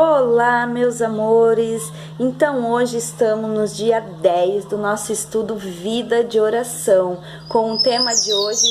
Olá, meus amores! Então hoje estamos no dia 10 do nosso estudo Vida de Oração, com o tema de hoje,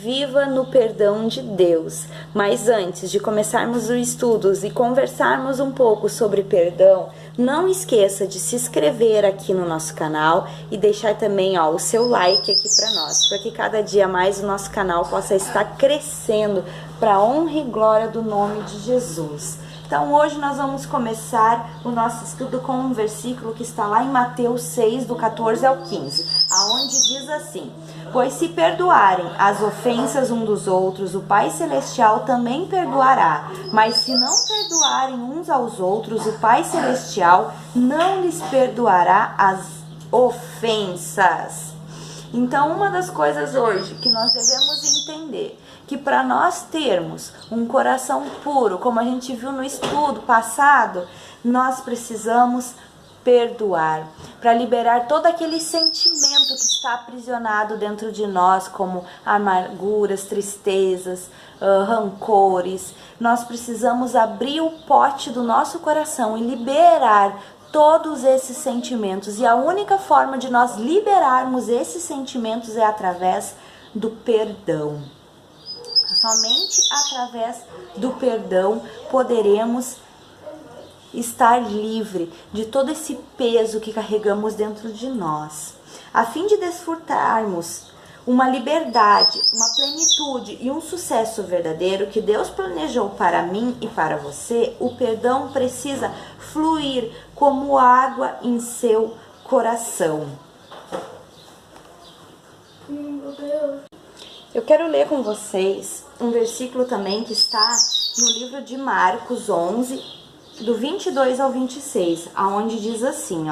Viva no Perdão de Deus. Mas antes de começarmos os estudos e conversarmos um pouco sobre perdão, não esqueça de se inscrever aqui no nosso canal e deixar também o seu like aqui para nós, para que cada dia mais o nosso canal possa estar crescendo para a honra e glória do nome de Jesus. Então hoje nós vamos começar o nosso estudo com um versículo que está lá em Mateus 6, do 14 ao 15, aonde diz assim: Pois se perdoarem as ofensas um dos outros, o Pai Celestial também perdoará. Mas se não perdoarem uns aos outros, o Pai Celestial não lhes perdoará as ofensas. Então, uma das coisas hoje que nós devemos entender, que para nós termos um coração puro, como a gente viu no estudo passado, nós precisamos perdoar, para liberar todo aquele sentimento que está aprisionado dentro de nós, como amarguras, tristezas, rancores. Nós precisamos abrir o pote do nosso coração e liberar todos esses sentimentos, e a única forma de nós liberarmos esses sentimentos é através do perdão. Somente através do perdão poderemos estar livre de todo esse peso que carregamos dentro de nós. A fim de desfrutarmos uma liberdade, uma plenitude e um sucesso verdadeiro que Deus planejou para mim e para você, o perdão precisa fluir como água em seu coração. Eu quero ler com vocês um versículo também que está no livro de Marcos 11, do 22 ao 26, aonde diz assim,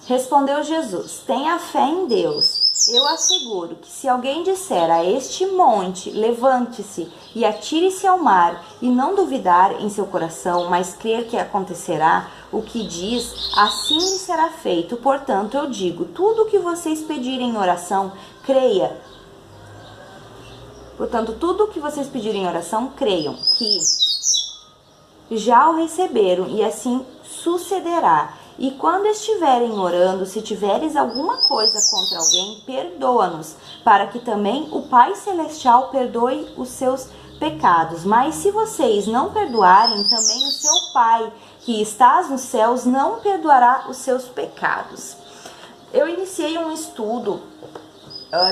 Respondeu Jesus: Tenha fé em Deus. Eu asseguro que se alguém disser a este monte, levante-se e atire-se ao mar, e não duvidar em seu coração, mas crer que acontecerá o que diz, assim lhe será feito. Portanto, eu digo, tudo o que vocês pedirem em oração, creia. Portanto, tudo o que vocês pedirem em oração, creiam que já o receberam, e assim sucederá. E quando estiverem orando, se tiveres alguma coisa contra alguém, perdoa-nos, para que também o Pai Celestial perdoe os seus pecados. Mas se vocês não perdoarem, também o seu Pai, que estás nos céus, não perdoará os seus pecados. Eu iniciei um estudo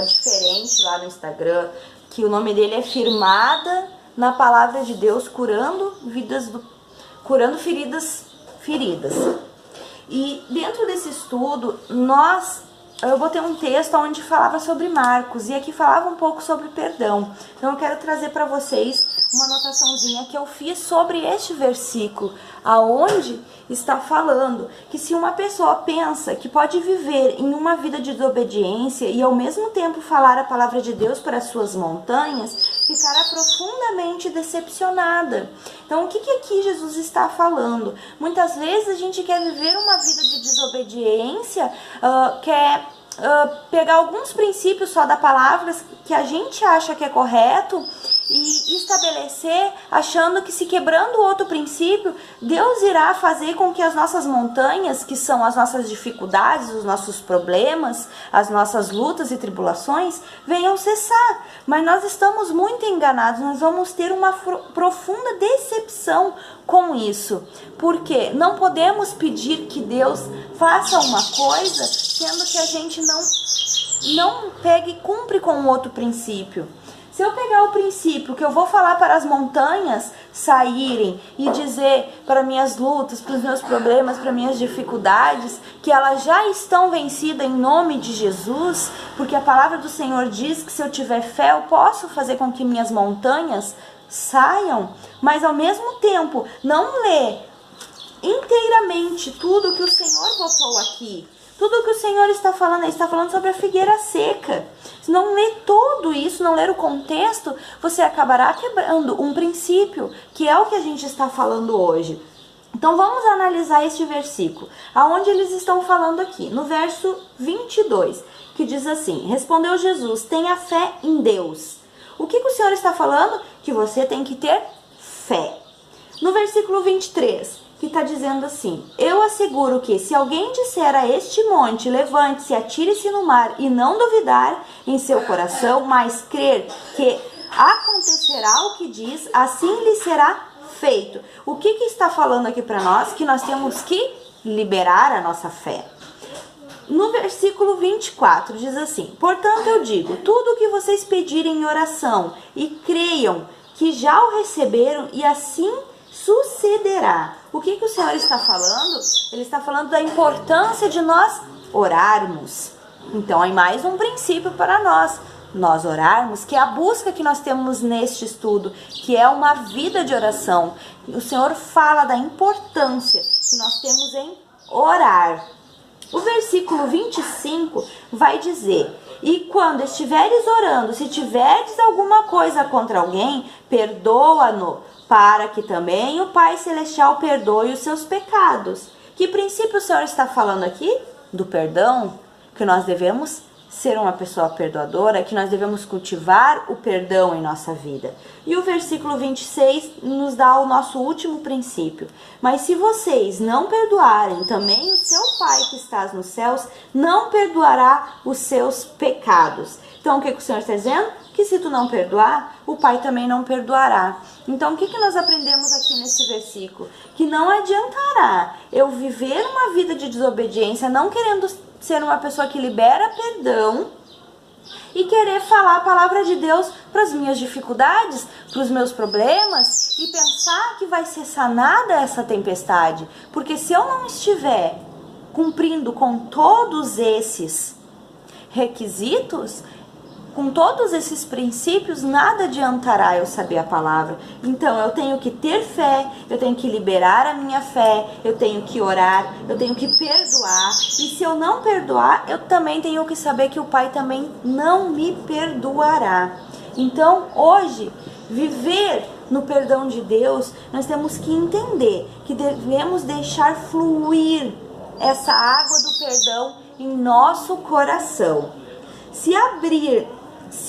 diferente lá no Instagram, que o nome dele é Firmada na Palavra de Deus, curando feridas. E dentro desse estudo, eu botei um texto onde falava sobre Marcos, e aqui falava um pouco sobre perdão. Então eu quero trazer para vocês uma anotaçãozinha que eu fiz sobre este versículo, aonde está falando que se uma pessoa pensa que pode viver em uma vida de desobediência e ao mesmo tempo falar a palavra de Deus para as suas montanhas, ficará profundamente decepcionada. Então, o que aqui Jesus está falando? Muitas vezes a gente quer viver uma vida de desobediência, quer pegar alguns princípios só da palavra que a gente acha que é correto e estabelecer, achando que se quebrando outro princípio, Deus irá fazer com que as nossas montanhas, que são as nossas dificuldades, os nossos problemas, as nossas lutas e tribulações, venham cessar. Mas nós estamos muito enganados, nós vamos ter uma profunda decepção com isso. Porque não podemos pedir que Deus faça uma coisa, sendo que a gente não pega e cumpre com outro princípio. Se eu pegar o princípio que eu vou falar para as montanhas saírem e dizer para minhas lutas, para os meus problemas, para minhas dificuldades, que elas já estão vencidas em nome de Jesus, porque a palavra do Senhor diz que se eu tiver fé, eu posso fazer com que minhas montanhas saiam, mas ao mesmo tempo não ler inteiramente tudo que o Senhor botou aqui. Tudo que o Senhor está falando, ele está falando sobre a figueira seca. Se não ler tudo isso, não ler o contexto, você acabará quebrando um princípio, que é o que a gente está falando hoje. Então vamos analisar este versículo, aonde eles estão falando aqui, no verso 22, que diz assim: Respondeu Jesus, tenha fé em Deus. O que o Senhor está falando? Que você tem que ter fé. No versículo 23, que está dizendo assim: eu asseguro que se alguém disser a este monte, levante-se, atire-se no mar, e não duvidar em seu coração, mas crer que acontecerá o que diz, assim lhe será feito. O que está falando aqui para nós? Que nós temos que liberar a nossa fé. No versículo 24 diz assim: portanto eu digo, tudo o que vocês pedirem em oração e creiam que já o receberam, e assim sucederá. O que o Senhor está falando? Ele está falando da importância de nós orarmos. Então, é mais um princípio para nós orarmos, que é a busca que nós temos neste estudo, que é uma vida de oração. O Senhor fala da importância que nós temos em orar. O versículo 25 vai dizer: e quando estiveres orando, se tiveres alguma coisa contra alguém, perdoa-no, para que também o Pai Celestial perdoe os seus pecados. Que princípio o Senhor está falando aqui? Do perdão, que nós devemos ser uma pessoa perdoadora, que nós devemos cultivar o perdão em nossa vida. E o versículo 26 nos dá o nosso último princípio: mas se vocês não perdoarem, também o seu Pai que está nos céus não perdoará os seus pecados. Então, o que o Senhor está dizendo? Que se tu não perdoar, o Pai também não perdoará. Então, o que nós aprendemos aqui nesse versículo? Que não adiantará eu viver uma vida de desobediência, não querendo ser uma pessoa que libera perdão, e querer falar a palavra de Deus para as minhas dificuldades, para os meus problemas, e pensar que vai ser sanada essa tempestade. Porque se eu não estiver cumprindo com todos esses requisitos, com todos esses princípios, nada adiantará eu saber a palavra. Então, eu tenho que ter fé, eu tenho que liberar a minha fé, eu tenho que orar, eu tenho que perdoar. E se eu não perdoar, eu também tenho que saber que o Pai também não me perdoará. Então, hoje, viver no perdão de Deus, nós temos que entender que devemos deixar fluir essa água do perdão em nosso coração. Se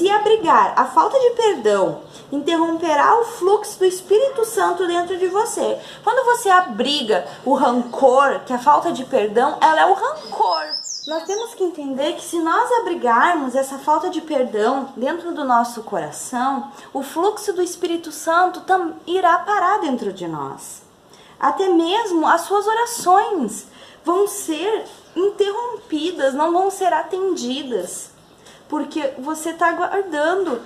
abrigar a falta de perdão, interromperá o fluxo do Espírito Santo dentro de você. Quando você abriga o rancor, que a falta de perdão, ela é o rancor. Nós temos que entender que se nós abrigarmos essa falta de perdão dentro do nosso coração, o fluxo do Espírito Santo irá parar dentro de nós. Até mesmo as suas orações vão ser interrompidas, não vão ser atendidas. Porque você está guardando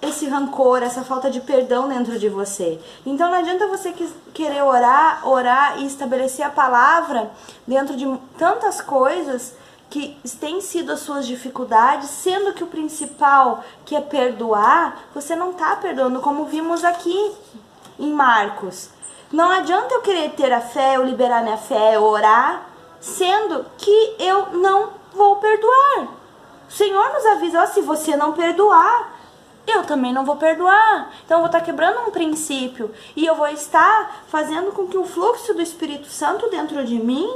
esse rancor, essa falta de perdão dentro de você. Então não adianta você querer orar e estabelecer a palavra dentro de tantas coisas que têm sido as suas dificuldades, sendo que o principal, que é perdoar, você não está perdoando, como vimos aqui em Marcos. Não adianta eu querer ter a fé, eu liberar minha fé, eu orar, sendo que eu não vou perdoar. O Senhor nos avisa: se você não perdoar, eu também não vou perdoar. Então eu vou estar quebrando um princípio e eu vou estar fazendo com que o fluxo do Espírito Santo dentro de mim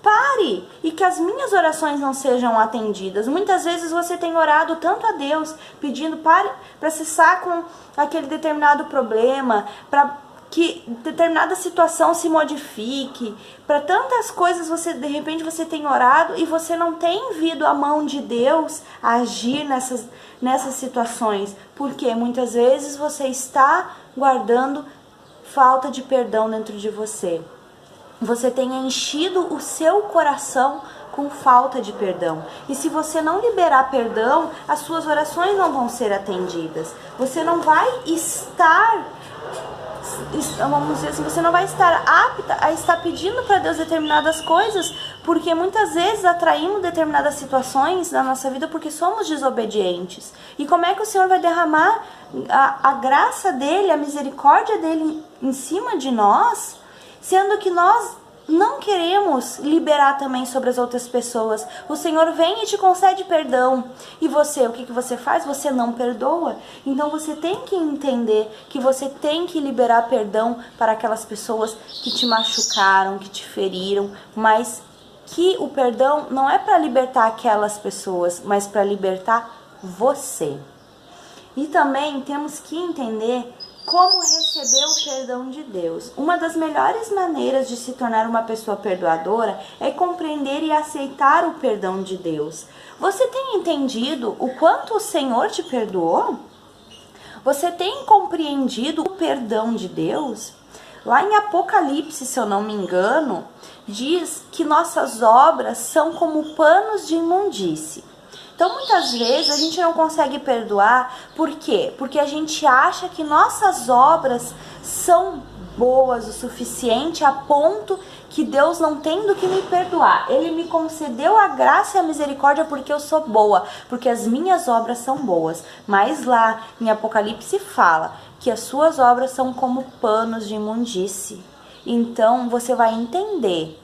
pare e que as minhas orações não sejam atendidas. Muitas vezes você tem orado tanto a Deus, pedindo para cessar com aquele determinado problema, para que determinada situação se modifique, para tantas coisas de repente você tem orado e você não tem visto a mão de Deus agir nessas situações, porque muitas vezes você está guardando falta de perdão dentro de você. Você tem enchido o seu coração com falta de perdão. E se você não liberar perdão, as suas orações não vão ser atendidas. Você não vai estar, vamos dizer assim, você não vai estar apta a estar pedindo para Deus determinadas coisas, porque muitas vezes atraímos determinadas situações na nossa vida porque somos desobedientes. E como é que o Senhor vai derramar a graça dele, a misericórdia dele em cima de nós, sendo que nós não queremos liberar também sobre as outras pessoas? O Senhor vem e te concede perdão. E você, o que você faz? Você não perdoa. Então você tem que entender que você tem que liberar perdão para aquelas pessoas que te machucaram, que te feriram, mas que o perdão não é para libertar aquelas pessoas, mas para libertar você. E também temos que entender como receber o perdão de Deus. Uma das melhores maneiras de se tornar uma pessoa perdoadora é compreender e aceitar o perdão de Deus. Você tem entendido o quanto o Senhor te perdoou? Você tem compreendido o perdão de Deus? Lá em Apocalipse, se eu não me engano, diz que nossas obras são como panos de imundície. Então, muitas vezes, a gente não consegue perdoar. Por quê? Porque a gente acha que nossas obras são boas o suficiente a ponto que Deus não tem do que me perdoar. Ele me concedeu a graça e a misericórdia porque eu sou boa, porque as minhas obras são boas. Mas lá em Apocalipse fala que as suas obras são como panos de imundície. Então, você vai entender.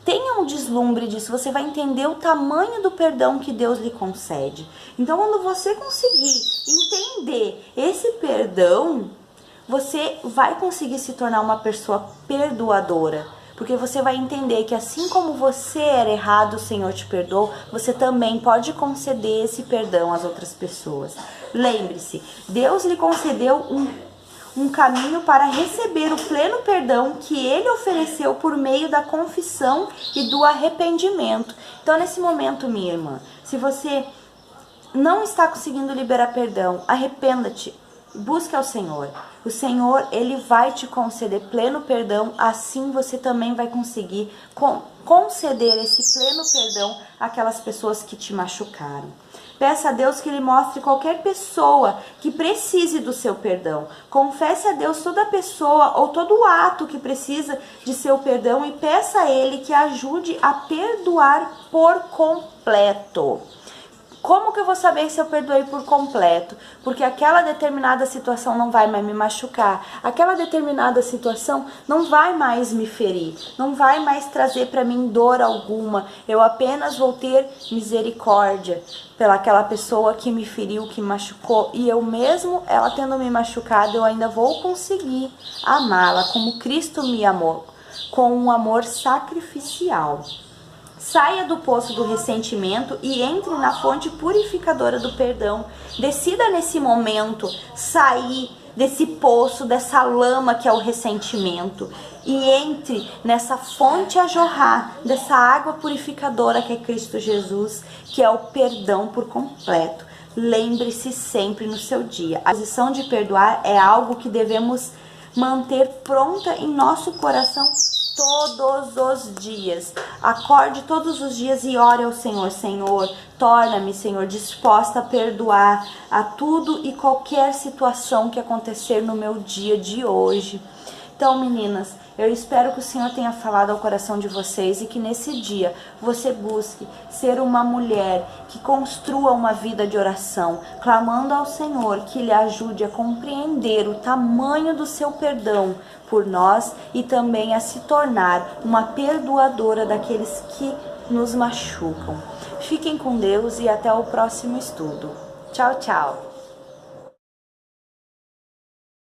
Tenha um deslumbre disso, você vai entender o tamanho do perdão que Deus lhe concede. Então, quando você conseguir entender esse perdão, você vai conseguir se tornar uma pessoa perdoadora. Porque você vai entender que assim como você era errado, o Senhor te perdoou, você também pode conceder esse perdão às outras pessoas. Lembre-se, Deus lhe concedeu um caminho para receber o pleno perdão que Ele ofereceu por meio da confissão e do arrependimento. Então, nesse momento, minha irmã, se você não está conseguindo liberar perdão, arrependa-te, busque ao Senhor. O Senhor, Ele vai te conceder pleno perdão, assim você também vai conseguir conceder esse pleno perdão àquelas pessoas que te machucaram. Peça a Deus que Ele mostre qualquer pessoa que precise do seu perdão. Confesse a Deus toda pessoa ou todo ato que precisa de seu perdão e peça a Ele que ajude a perdoar por completo. Como que eu vou saber se eu perdoei por completo? Porque aquela determinada situação não vai mais me machucar. Aquela determinada situação não vai mais me ferir. Não vai mais trazer para mim dor alguma. Eu apenas vou ter misericórdia pelaquela pessoa que me feriu, que me machucou. E eu mesmo, ela tendo me machucado, eu ainda vou conseguir amá-la como Cristo me amou. Com um amor sacrificial. Saia do poço do ressentimento e entre na fonte purificadora do perdão. Decida nesse momento sair desse poço, dessa lama que é o ressentimento. E entre nessa fonte a jorrar, dessa água purificadora que é Cristo Jesus, que é o perdão por completo. Lembre-se sempre no seu dia. A posição de perdoar é algo que devemos manter pronta em nosso coração todos os dias. Acorde todos os dias e ore ao Senhor. Senhor, torna-me, Senhor, disposta a perdoar a tudo e qualquer situação que acontecer no meu dia de hoje. Então, meninas, eu espero que o Senhor tenha falado ao coração de vocês e que nesse dia você busque ser uma mulher que construa uma vida de oração, clamando ao Senhor que lhe ajude a compreender o tamanho do seu perdão por nós e também a se tornar uma perdoadora daqueles que nos machucam. Fiquem com Deus e até o próximo estudo. Tchau, tchau!